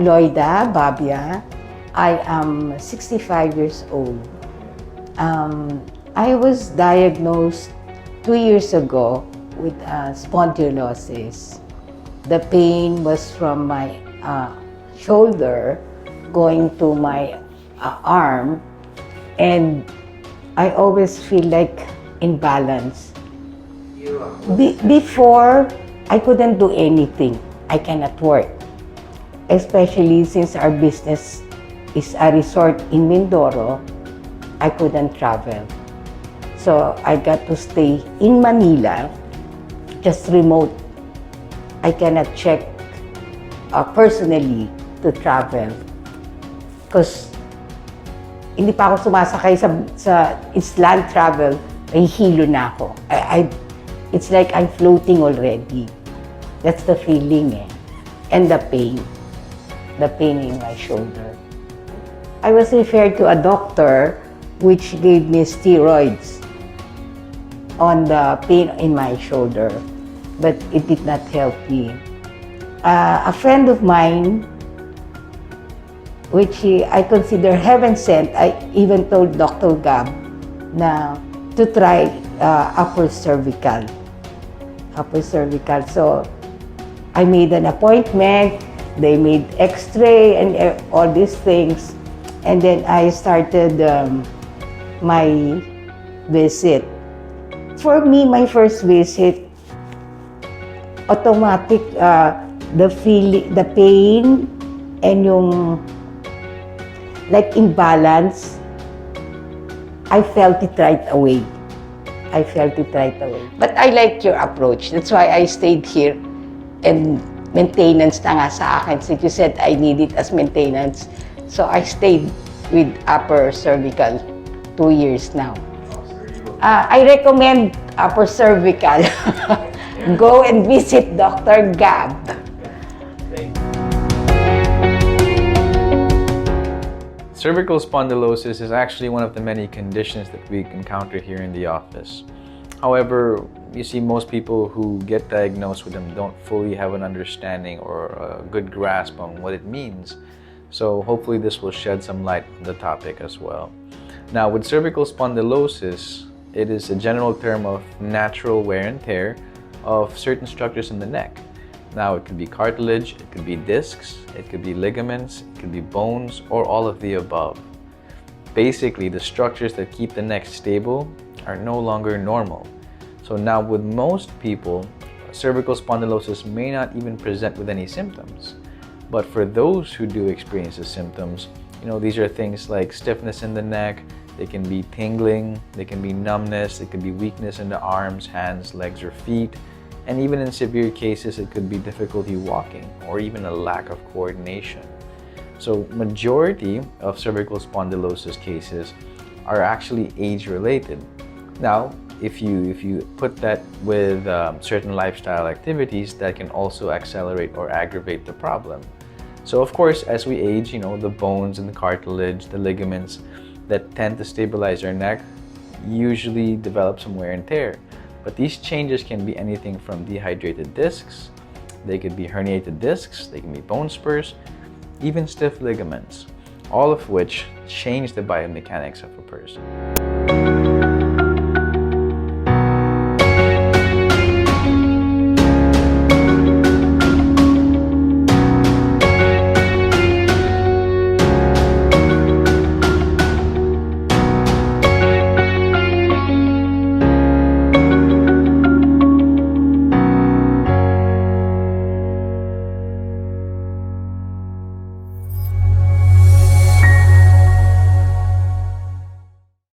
Loida, Babia. I am 65 years old. I was diagnosed 2 years ago with spondylosis. The pain was from my shoulder going to my arm, and I always feel like imbalance. Before, I couldn't do anything. I cannot work, especially since our business is a resort in Mindoro. I couldn't travel. So I got to stay in Manila, just remote. I cannot check personally to travel because hindi pa ako sumasakay sa land travel, nahihilo na ako. It's like I'm floating already. That's the feeling eh. And the pain in my shoulder. I was referred to a doctor which gave me steroids on the pain in my shoulder, but it did not help me. A friend of mine, which I consider heaven sent, I even told Dr. Gab to try upper cervical. So I made an appointment, they made x-ray and all these things, and then I started my visit. For me, my first visit, automatic, the pain and yung like imbalance, I felt it right away. But I like your approach. That's why I stayed here, and maintenance na nga sa akin. Since you said I need it as maintenance. So I stayed with Upper Cervical 2 years now. I recommend Upper Cervical. Go and visit Dr. Gab. Cervical spondylosis is actually one of the many conditions that we encounter here in the office. However, you see most people who get diagnosed with them don't fully have an understanding or a good grasp on what it means. So hopefully this will shed some light on the topic as well. Now, with cervical spondylosis, it is a general term of natural wear and tear of certain structures in the neck. Now, it could be cartilage, it could be discs, it could be ligaments, it could be bones, or all of the above. Basically, the structures that keep the neck stable are no longer normal. So now with most people, cervical spondylosis may not even present with any symptoms. But for those who do experience the symptoms, these are things like stiffness in the neck, they can be tingling, they can be numbness, it could be weakness in the arms, hands, legs, or feet. And even in severe cases, it could be difficulty walking or even a lack of coordination. So majority of cervical spondylosis cases are actually age-related. Now, if you put that with certain lifestyle activities, that can also accelerate or aggravate the problem. So of course, as we age, the bones and the cartilage, the ligaments that tend to stabilize our neck usually develop some wear and tear. But these changes can be anything from dehydrated discs, they could be herniated discs, they can be bone spurs, even stiff ligaments, all of which change the biomechanics of a person.